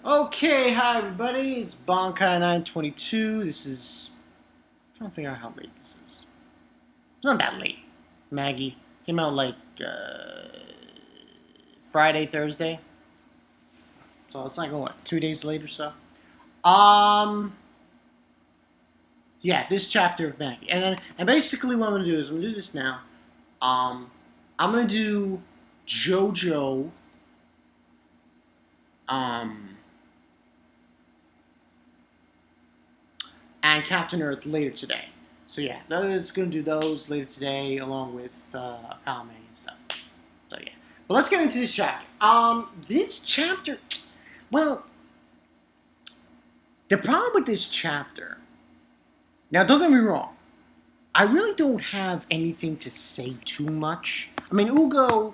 Okay, hi everybody. It's Bonkai922. This is. I'm trying to figure out how late this is. It's not that late. Maggie came out like Friday, Thursday. So it's like what, 2 days later or so. Um, yeah, this chapter of Maggie, and basically what I'm gonna do is I'm gonna do this now. Um, I'm gonna do JoJo. Um, and Captain Earth later today. So yeah, it's gonna do those later today, along with Akame and stuff. So yeah, but let's get into this chapter. This chapter, well, the problem with this chapter. Now, don't get me wrong. I really don't have anything to say too much. I mean, Ugo.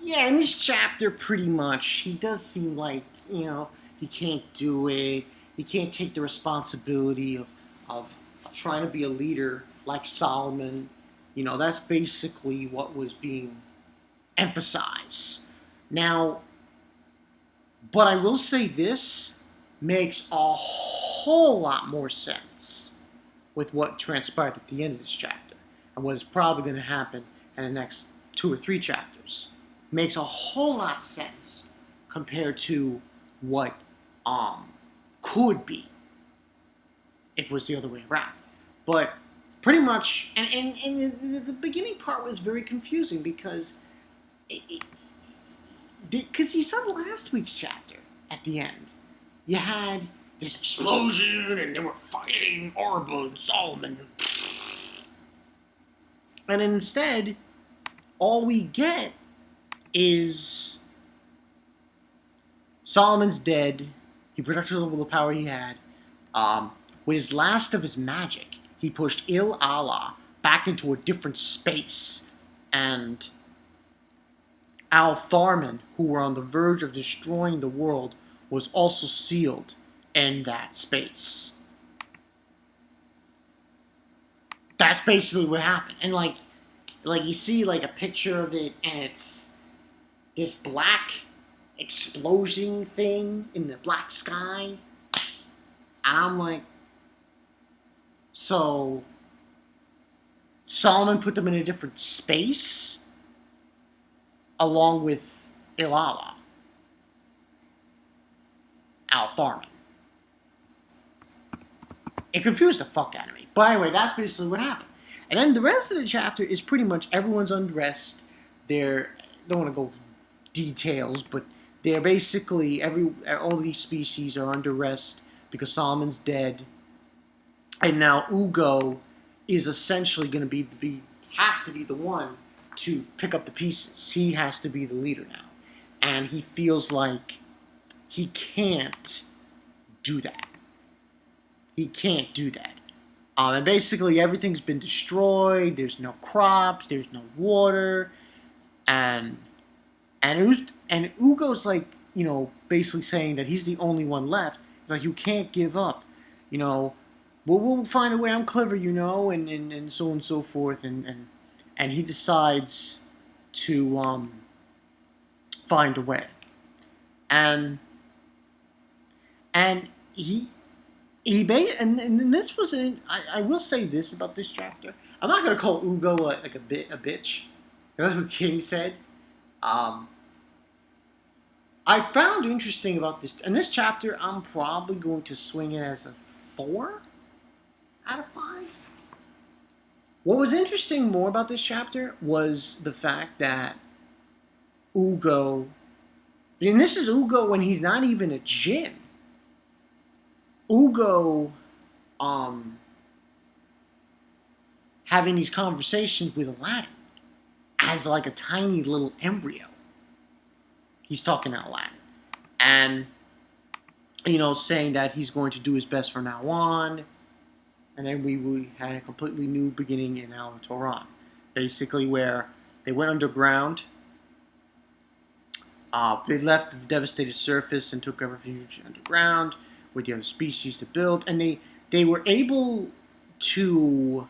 Yeah, in this chapter, pretty much, he does seem like he can't do it. He can't take the responsibility of trying to be a leader like Solomon. That's basically what was being emphasized. Now, but I will say this makes a whole lot more sense with what transpired at the end of this chapter and what is probably going to happen in the next 2 or 3 chapters. It makes a whole lot of sense compared to what could be if it was the other way around. But pretty much, and the beginning part was very confusing because you saw last week's chapter at the end. You had this explosion and they were fighting Orba and Solomon. And instead, all we get is Solomon's dead. He protected all the power he had. With his last of his magic, he pushed Il Allah back into a different space. And Al Tharman, who were on the verge of destroying the world, was also sealed in that space. That's basically what happened. And like you see like a picture of it, and it's this black explosion thing in the black sky. And I'm like, so Solomon put them in a different space along with Ilala, Al Tharman. It confused the fuck out of me. But anyway, that's basically what happened. And then the rest of the chapter is pretty much everyone's undressed. Don't want to go details, but they're basically all these species are under rest because Solomon's dead, and now Ugo is essentially going to have to be the one to pick up the pieces. He has to be the leader now, and he feels like he can't do that. He can't do that. And basically everything's been destroyed. There's no crops. There's no water, and Ugo's like, basically saying that he's the only one left. He's like, you can't give up. We'll find a way. I'm clever, and so on and so forth. And he decides to find a way. And and this was I will say this about this chapter. I'm not gonna call Ugo a bitch. That's what King said. I found interesting about this. In this chapter, I'm probably going to swing it as a 4 out of 5. What was interesting more about this chapter was the fact that Ugo, and this is Ugo when he's not even a djinn. Ugo, having these conversations with Aladdin as like a tiny little embryo. He's talking to Aladdin, and saying that he's going to do his best from now on. And then we had a completely new beginning in Al Toran, basically where they went underground. They left the devastated surface and took refuge underground with the other species to build, and they were able to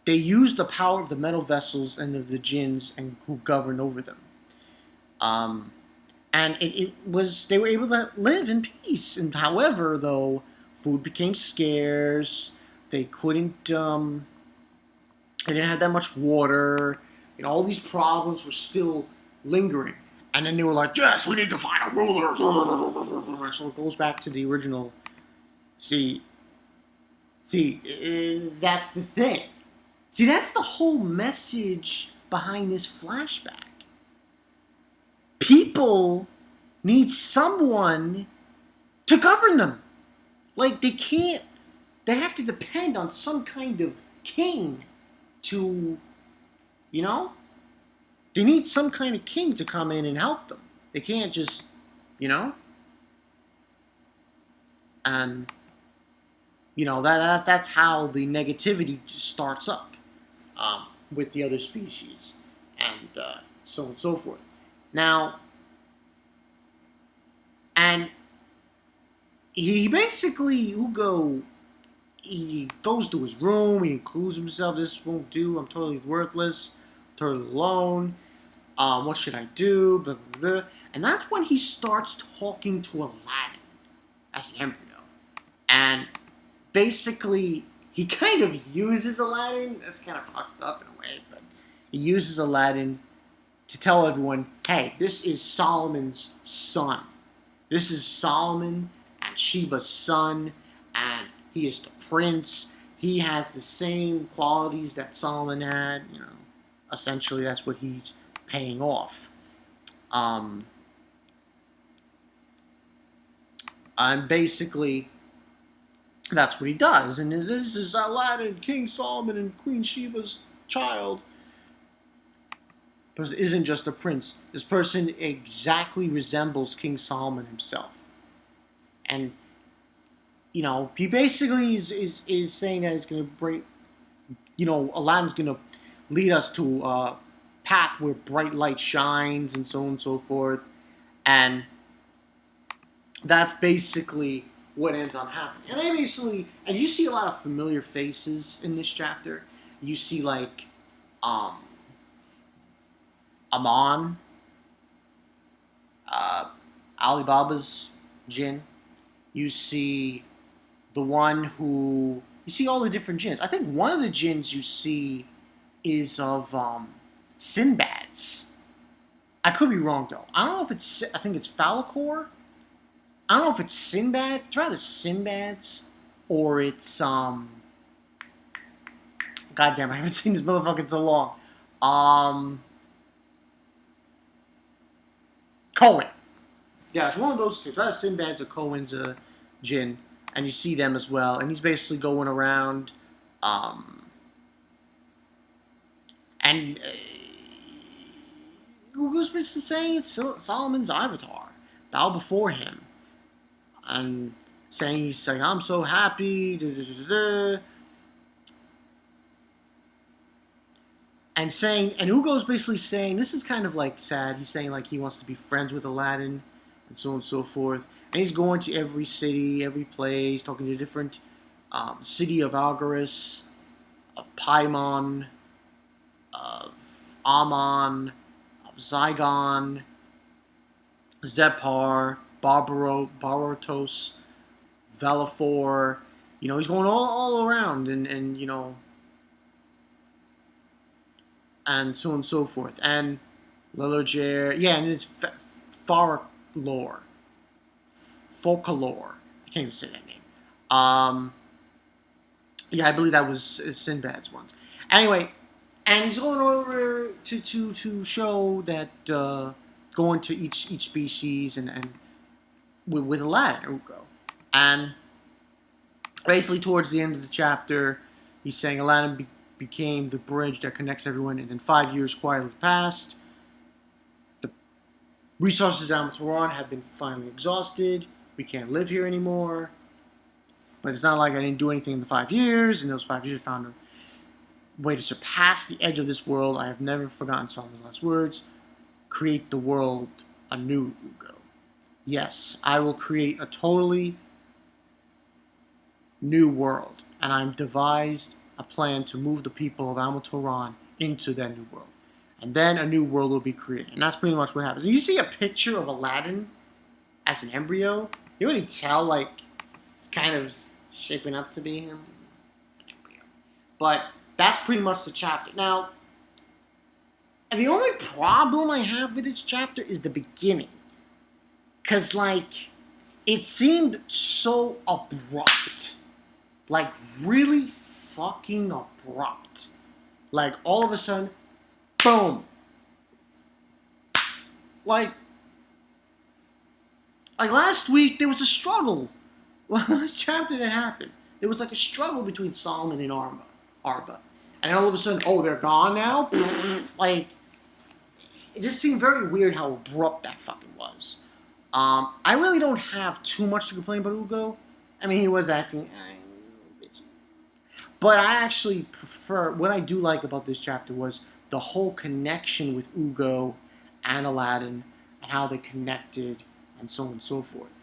they used the power of the metal vessels and of the jinns and who govern over them. Um, and it was they were able to live in peace. And however, though, food became scarce. They couldn't. They didn't have that much water. And all these problems were still lingering. And then they were like, "Yes, we need to find a ruler." So it goes back to the original. See, that's the thing. See, that's the whole message behind this flashback. People need someone to govern them. Like, they can't, they have to depend on some kind of king to, you know? They need some kind of king to come in and help them. They can't just, you know? And, that's how the negativity starts up with the other species. And so on and so forth. Now, and he basically, Ugo, he goes to his room, he includes himself, this won't do, I'm totally worthless, I'm totally alone, what should I do, blah, blah, blah. And that's when he starts talking to Aladdin as the embryo. And basically, he kind of uses Aladdin, that's kind of fucked up in a way, but he uses Aladdin to tell everyone, hey, this is Solomon's son. This is Solomon and Sheba's son, and he is the prince. He has the same qualities that Solomon had. Essentially, that's what he's paying off. And basically, that's what he does. And this is Aladdin, King Solomon, and Queen Sheba's child. Person isn't just a prince. This person exactly resembles King Solomon himself. And, he basically is saying that it's going to break, Aladdin's going to lead us to a path where bright light shines and so on and so forth. And that's basically what ends up happening. And and you see a lot of familiar faces in this chapter. You see, like, Aman, Alibaba's jinn. You see you see all the different jinns. I think one of the jinns you see is of Sinbad's. I could be wrong though. I don't know if I think it's Falcor. I don't know if it's Sinbad. It's either Sinbad's or it's goddamn, I haven't seen this motherfucker in so long. Cohen. Yeah, it's one of those two. Try to Sinbad's or Cohen's jinn, and you see them as well. And he's basically going around, and Ugo's basically saying it's Solomon's avatar. Bow before him, and he's saying, "I'm so happy." And Ugo's basically saying, this is kind of like sad. He's saying like he wants to be friends with Aladdin, and so on and so forth. And he's going to every city, every place, talking to different city of Algoris, of Paimon, of Aman, of Zygon, Zepar, Barotos, Velafor. He's going all around, and and so on and so forth. And Lilliger, yeah, and it's Folklore. I can't even say that name. Yeah, I believe that was Sinbad's ones. Anyway, and he's going over to show that going to each species and with Aladdin, Ugo. And basically towards the end of the chapter, he's saying Aladdin became the bridge that connects everyone, and then 5 years quietly passed. The resources of Amaterasu have been finally exhausted. We can't live here anymore. But it's not like I didn't do anything in the 5 years. In those 5 years, I found a way to surpass the edge of this world. I have never forgotten Solomon's last words. Create the world anew, Ugo. Yes, I will create a totally new world. And I'm devised a plan to move the people of Amaterasu into that new world. and then a new world will be created. And that's pretty much what happens. You see a picture of Aladdin as an embryo, you already tell, like, it's kind of shaping up to be him. It's an embryo. But that's pretty much the chapter. Now, the only problem I have with this chapter is the beginning. Because, like, it seemed so abrupt. Like, really fucking abrupt. Like, all of a sudden, boom. Like last week, there was a struggle. Last chapter that happened, there was like a struggle between Solomon and Arba. And all of a sudden, oh, they're gone now? Like, it just seemed very weird how abrupt that fucking was. I really don't have too much to complain about Ugo. I mean, he was acting... But I actually prefer... What I do like about this chapter was the whole connection with Ugo and Aladdin and how they connected and so on and so forth.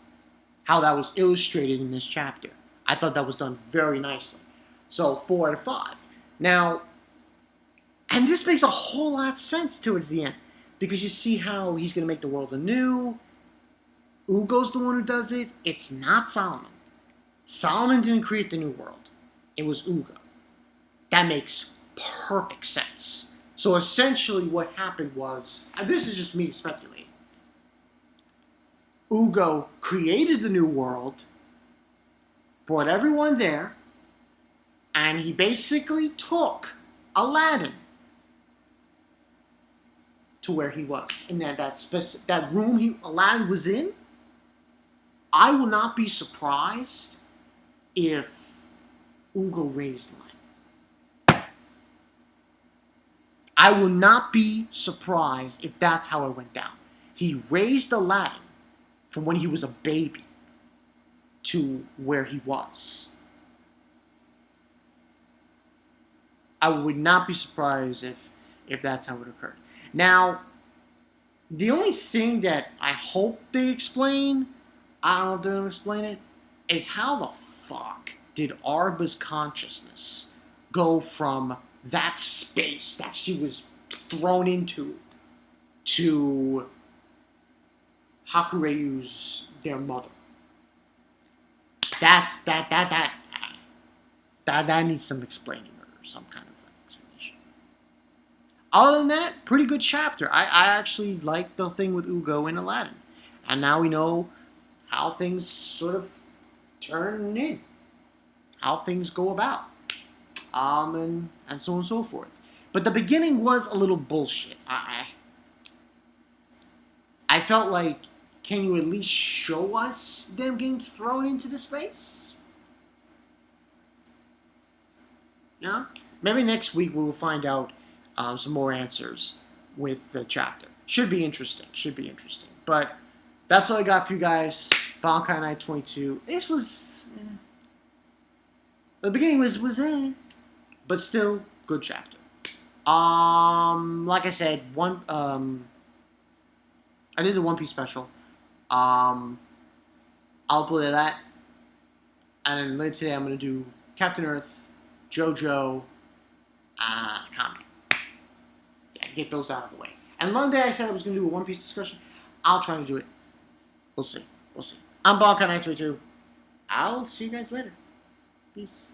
How that was illustrated in this chapter. I thought that was done very nicely. So, 4 out of 5. Now, and this makes a whole lot of sense towards the end. Because you see how he's going to make the world anew. Ugo's the one who does it. It's not Solomon. Solomon didn't create the new world. It was Ugo. That makes perfect sense. So essentially what happened was, and this is just me speculating, Ugo created the new world, brought everyone there, and he basically took Aladdin to where he was. In that room Aladdin was in, I will not be surprised if Ugo raised Aladdin. I will not be surprised if that's how it went down. He raised Aladdin from when he was a baby to where he was. I would not be surprised if that's how it occurred. Now, the only thing that I hope they explain, I don't know if they're going to explain it, is how the fuck did Arba's consciousness go from that space that she was thrown into to Hakureu's, their mother. That needs some explaining or some kind of explanation. Other than that, pretty good chapter. I actually like the thing with Ugo and Aladdin. And now we know how things sort of turn in. How things go about. And so on and so forth. But the beginning was a little bullshit. I felt like, can you at least show us them getting thrown into the space? Yeah? Maybe next week we will find out some more answers with the chapter. Should be interesting. But that's all I got for you guys. Bankai Night 22. This was... The beginning was but still, good chapter. Like I said, I did the One Piece special. I'll play that. And then later today I'm going to do Captain Earth, JoJo, comedy. Yeah, get those out of the way. And one day I said I was going to do a One Piece discussion. I'll try to do it. We'll see. I'm Bankai Night 22. I'll see you guys later. Peace.